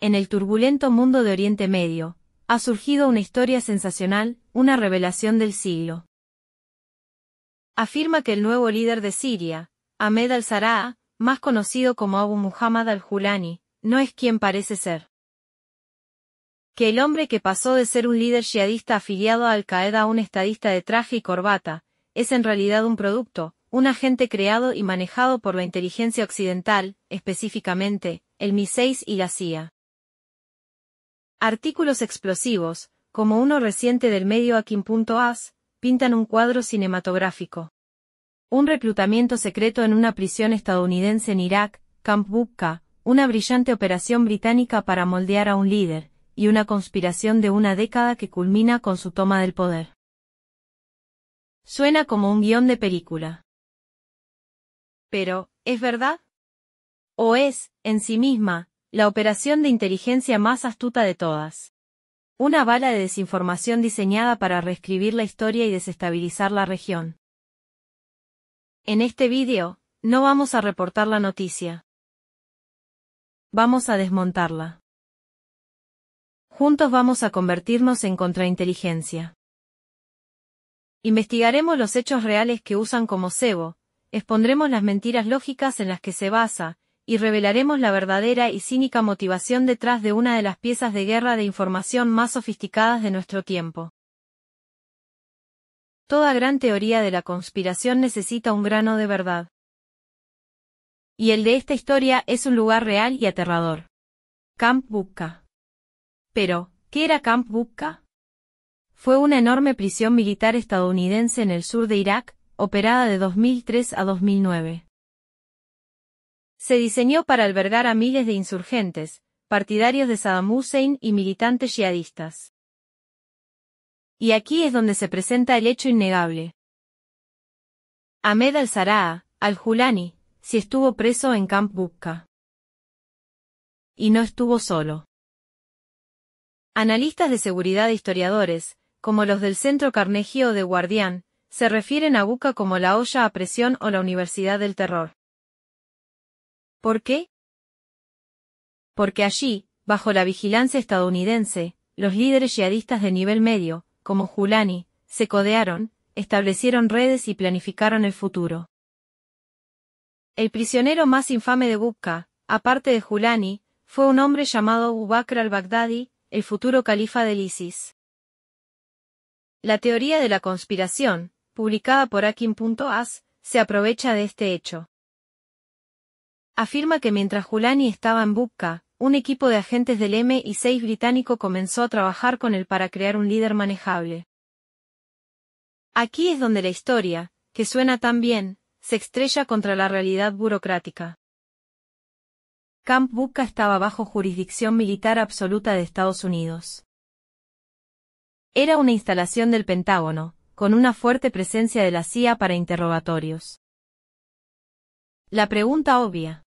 en el turbulento mundo de Oriente Medio, ha surgido una historia sensacional, una revelación del siglo. Afirma que el nuevo líder de Siria, Ahmed al-Sharaa, más conocido como Abu Muhammad al-Julani, no es quien parece ser. Que el hombre que pasó de ser un líder yihadista afiliado a Al-Qaeda a un estadista de traje y corbata, es en realidad un producto, un agente creado y manejado por la inteligencia occidental, específicamente, el MI6 y la CIA. Artículos explosivos, como uno reciente del medio Akin.as, pintan un cuadro cinematográfico. Un reclutamiento secreto en una prisión estadounidense en Irak, Camp Bukka, una brillante operación británica para moldear a un líder, y una conspiración de una década que culmina con su toma del poder. Suena como un guión de película. Pero, ¿es verdad? ¿O es, en sí misma, la operación de inteligencia más astuta de todas? Una bala de desinformación diseñada para reescribir la historia y desestabilizar la región. En este vídeo, no vamos a reportar la noticia. Vamos a desmontarla. Juntos vamos a convertirnos en contrainteligencia. Investigaremos los hechos reales que usan como cebo, expondremos las mentiras lógicas en las que se basa, y revelaremos la verdadera y cínica motivación detrás de una de las piezas de guerra de información más sofisticadas de nuestro tiempo. Toda gran teoría de la conspiración necesita un grano de verdad. Y el de esta historia es un lugar real y aterrador. Camp Bukka. Pero, ¿qué era Camp Bukka? Fue una enorme prisión militar estadounidense en el sur de Irak, operada de 2003 a 2009. Se diseñó para albergar a miles de insurgentes, partidarios de Saddam Hussein y militantes yihadistas. Y aquí es donde se presenta el hecho innegable. Ahmed al-Sharaa, al-Julani, sí estuvo preso en Camp Bukka. Y no estuvo solo. Analistas de seguridad e historiadores, como los del Centro Carnegie o The Guardian, se refieren a Bukka como la olla a presión o la Universidad del Terror. ¿Por qué? Porque allí, bajo la vigilancia estadounidense, los líderes yihadistas de nivel medio, como Julani, se codearon, establecieron redes y planificaron el futuro. El prisionero más infame de Bukka, aparte de Julani, fue un hombre llamado Abu Bakr al-Baghdadi, el futuro califa del ISIS. La teoría de la conspiración, publicada por Akin.as, se aprovecha de este hecho. Afirma que mientras Julani estaba en Bukka, un equipo de agentes del MI6 británico comenzó a trabajar con él para crear un líder manejable. Aquí es donde la historia, que suena tan bien, se estrella contra la realidad burocrática. Camp Bukka estaba bajo jurisdicción militar absoluta de Estados Unidos. Era una instalación del Pentágono, con una fuerte presencia de la CIA para interrogatorios. La pregunta obvia: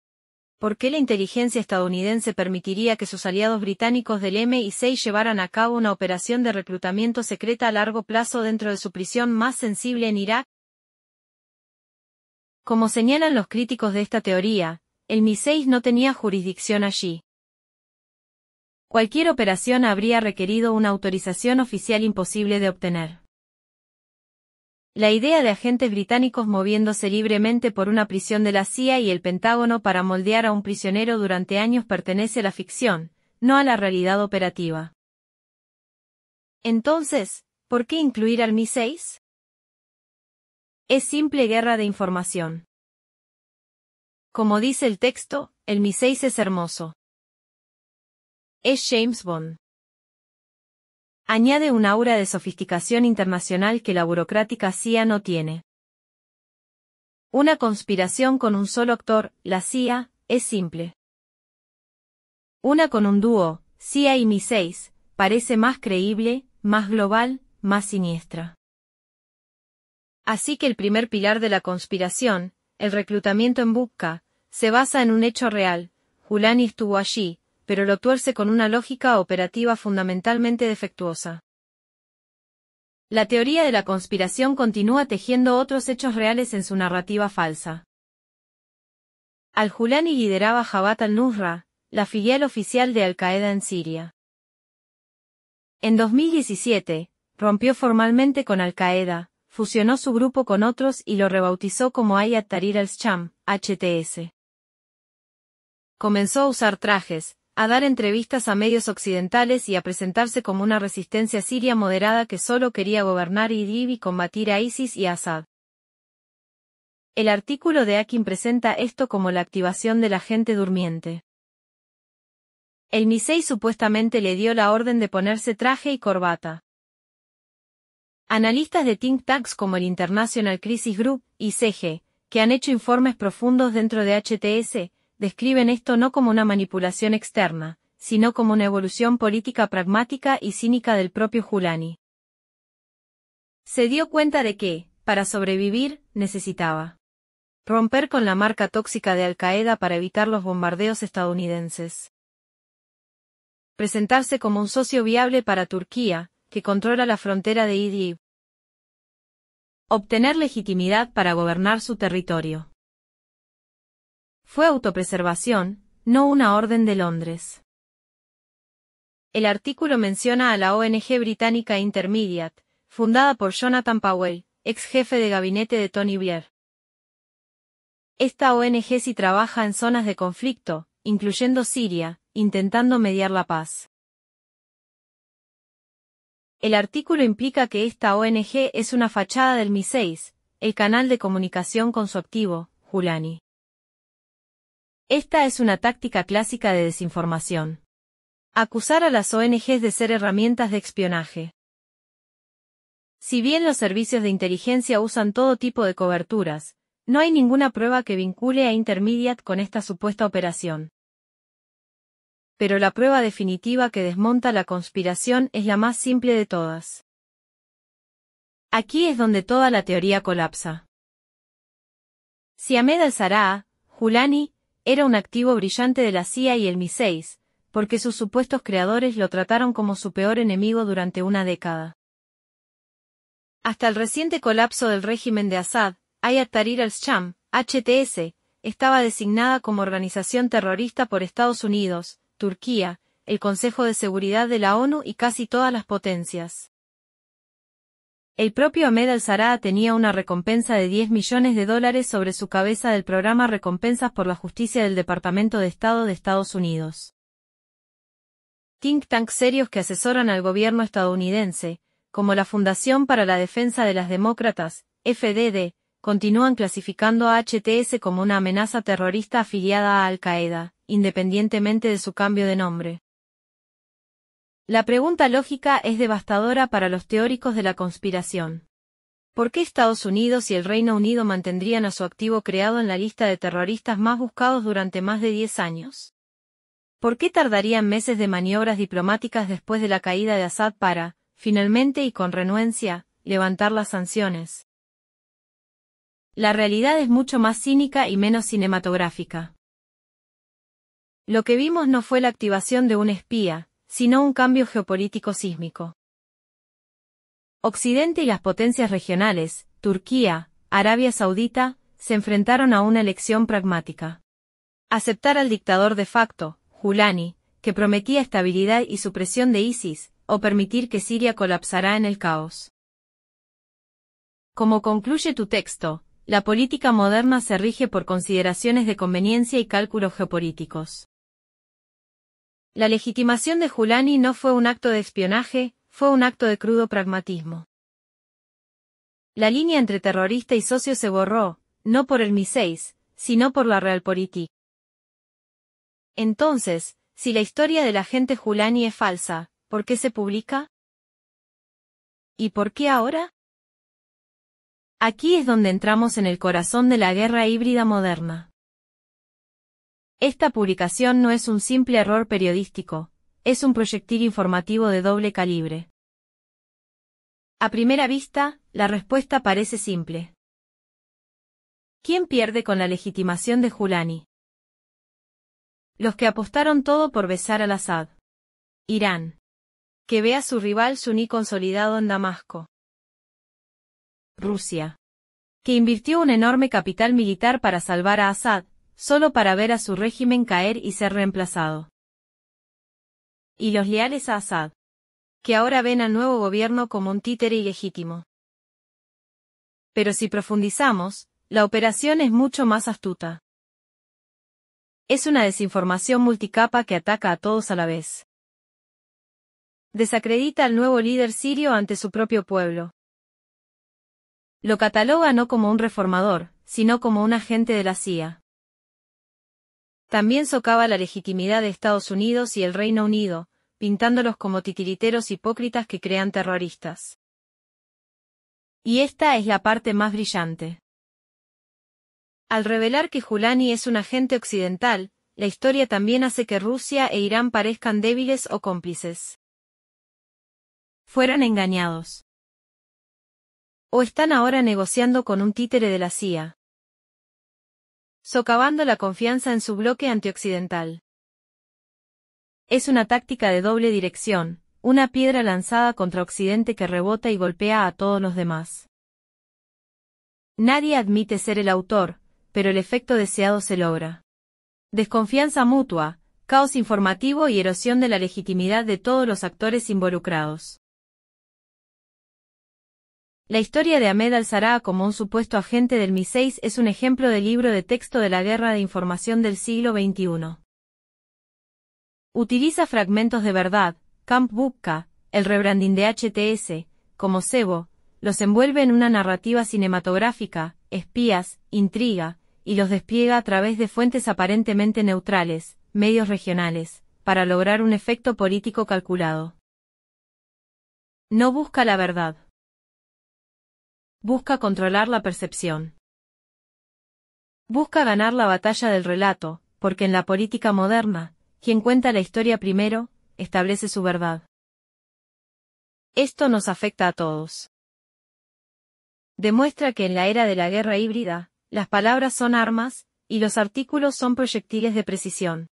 ¿por qué la inteligencia estadounidense permitiría que sus aliados británicos del MI6 llevaran a cabo una operación de reclutamiento secreta a largo plazo dentro de su prisión más sensible en Irak? Como señalan los críticos de esta teoría, el MI6 no tenía jurisdicción allí. Cualquier operación habría requerido una autorización oficial imposible de obtener. La idea de agentes británicos moviéndose libremente por una prisión de la CIA y el Pentágono para moldear a un prisionero durante años pertenece a la ficción, no a la realidad operativa. Entonces, ¿por qué incluir al MI6? Es simple guerra de información. Como dice el texto, el MI6 es hermoso. Es James Bond. Añade un aura de sofisticación internacional que la burocrática CIA no tiene. Una conspiración con un solo actor, la CIA, es simple. Una con un dúo, CIA y MI6, parece más creíble, más global, más siniestra. Así que el primer pilar de la conspiración, el reclutamiento en Bukka, se basa en un hecho real: Julani estuvo allí, pero lo tuerce con una lógica operativa fundamentalmente defectuosa. La teoría de la conspiración continúa tejiendo otros hechos reales en su narrativa falsa. Al-Julani lideraba Jabhat al-Nusra, la filial oficial de Al-Qaeda en Siria. En 2017, rompió formalmente con Al-Qaeda, fusionó su grupo con otros y lo rebautizó como Hayat Tahrir al-Sham, HTS. Comenzó a usar trajes, a dar entrevistas a medios occidentales y a presentarse como una resistencia siria moderada que solo quería gobernar Idlib y combatir a ISIS y a Assad. El artículo de Akin presenta esto como la activación de la gente durmiente. El MI6 supuestamente le dio la orden de ponerse traje y corbata. Analistas de think tanks como el International Crisis Group, ICG, que han hecho informes profundos dentro de HTS, describen esto no como una manipulación externa, sino como una evolución política pragmática y cínica del propio Julani. Se dio cuenta de que, para sobrevivir, necesitaba romper con la marca tóxica de Al-Qaeda para evitar los bombardeos estadounidenses. Presentarse como un socio viable para Turquía, que controla la frontera de Idlib. Obtener legitimidad para gobernar su territorio. Fue autopreservación, no una orden de Londres. El artículo menciona a la ONG británica Intermediate, fundada por Jonathan Powell, ex jefe de gabinete de Tony Blair. Esta ONG sí trabaja en zonas de conflicto, incluyendo Siria, intentando mediar la paz. El artículo implica que esta ONG es una fachada del MI6, el canal de comunicación con su activo, Julani. Esta es una táctica clásica de desinformación. Acusar a las ONGs de ser herramientas de espionaje. Si bien los servicios de inteligencia usan todo tipo de coberturas, no hay ninguna prueba que vincule a Intermediate con esta supuesta operación. Pero la prueba definitiva que desmonta la conspiración es la más simple de todas. Aquí es donde toda la teoría colapsa. Si Ahmed al-Zahraa, Julani, era un activo brillante de la CIA y el MI6, porque sus supuestos creadores lo trataron como su peor enemigo durante una década. Hasta el reciente colapso del régimen de Assad, Hayat Tahrir al-Sham, HTS, estaba designada como organización terrorista por Estados Unidos, Turquía, el Consejo de Seguridad de la ONU y casi todas las potencias. El propio Ahmed al-Zahraa tenía una recompensa de $10 millones sobre su cabeza del programa Recompensas por la Justicia del Departamento de Estado de Estados Unidos. Think tanks serios que asesoran al gobierno estadounidense, como la Fundación para la Defensa de las Demócratas, FDD, continúan clasificando a HTS como una amenaza terrorista afiliada a Al-Qaeda, independientemente de su cambio de nombre. La pregunta lógica es devastadora para los teóricos de la conspiración. ¿Por qué Estados Unidos y el Reino Unido mantendrían a su activo creado en la lista de terroristas más buscados durante más de 10 años? ¿Por qué tardarían meses de maniobras diplomáticas después de la caída de Assad para, finalmente y con renuencia, levantar las sanciones? La realidad es mucho más cínica y menos cinematográfica. Lo que vimos no fue la activación de un espía, sino un cambio geopolítico sísmico. Occidente y las potencias regionales, Turquía, Arabia Saudita, se enfrentaron a una elección pragmática. Aceptar al dictador de facto, Julani, que prometía estabilidad y supresión de ISIS, o permitir que Siria colapsará en el caos. Como concluye tu texto, la política moderna se rige por consideraciones de conveniencia y cálculos geopolíticos. La legitimación de Julani no fue un acto de espionaje, fue un acto de crudo pragmatismo. La línea entre terrorista y socio se borró, no por el MI6, sino por la Realpolitik. Entonces, si la historia del agente Julani es falsa, ¿por qué se publica? ¿Y por qué ahora? Aquí es donde entramos en el corazón de la guerra híbrida moderna. Esta publicación no es un simple error periodístico, es un proyectil informativo de doble calibre. A primera vista, la respuesta parece simple. ¿Quién pierde con la legitimación de Julani? Los que apostaron todo por besar al Assad. Irán. Que ve a su rival suní consolidado en Damasco. Rusia. Que invirtió un enorme capital militar para salvar a Assad, solo para ver a su régimen caer y ser reemplazado. Y los leales a Assad, que ahora ven al nuevo gobierno como un títere ilegítimo. Pero si profundizamos, la operación es mucho más astuta. Es una desinformación multicapa que ataca a todos a la vez. Desacredita al nuevo líder sirio ante su propio pueblo. Lo cataloga no como un reformador, sino como un agente de la CIA. También socava la legitimidad de Estados Unidos y el Reino Unido, pintándolos como titiriteros hipócritas que crean terroristas. Y esta es la parte más brillante. Al revelar que Julani es un agente occidental, la historia también hace que Rusia e Irán parezcan débiles o cómplices. Fueron engañados. O están ahora negociando con un títere de la CIA. Socavando la confianza en su bloque antioccidental. Es una táctica de doble dirección, una piedra lanzada contra Occidente que rebota y golpea a todos los demás. Nadie admite ser el autor, pero el efecto deseado se logra. Desconfianza mutua, caos informativo y erosión de la legitimidad de todos los actores involucrados. La historia de Ahmed al-Zahraa como un supuesto agente del MI6 es un ejemplo de libro de texto de la guerra de información del siglo XXI. Utiliza fragmentos de verdad, Camp Bubka, el rebranding de HTS, como cebo, los envuelve en una narrativa cinematográfica, espías, intriga, y los despliega a través de fuentes aparentemente neutrales, medios regionales, para lograr un efecto político calculado. No busca la verdad. Busca controlar la percepción. Busca ganar la batalla del relato, porque en la política moderna, quien cuenta la historia primero, establece su verdad. Esto nos afecta a todos. Demuestra que en la era de la guerra híbrida, las palabras son armas, y los artículos son proyectiles de precisión.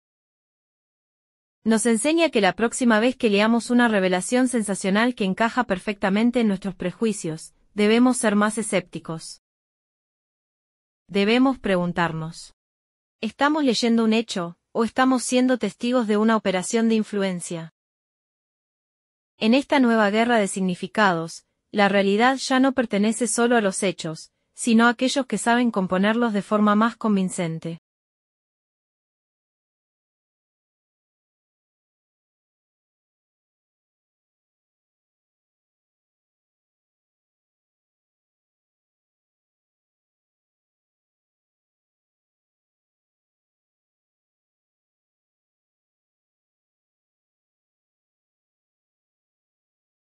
Nos enseña que la próxima vez que leamos una revelación sensacional que encaja perfectamente en nuestros prejuicios, debemos ser más escépticos. Debemos preguntarnos: ¿estamos leyendo un hecho, o estamos siendo testigos de una operación de influencia? En esta nueva guerra de significados, la realidad ya no pertenece solo a los hechos, sino a aquellos que saben componerlos de forma más convincente.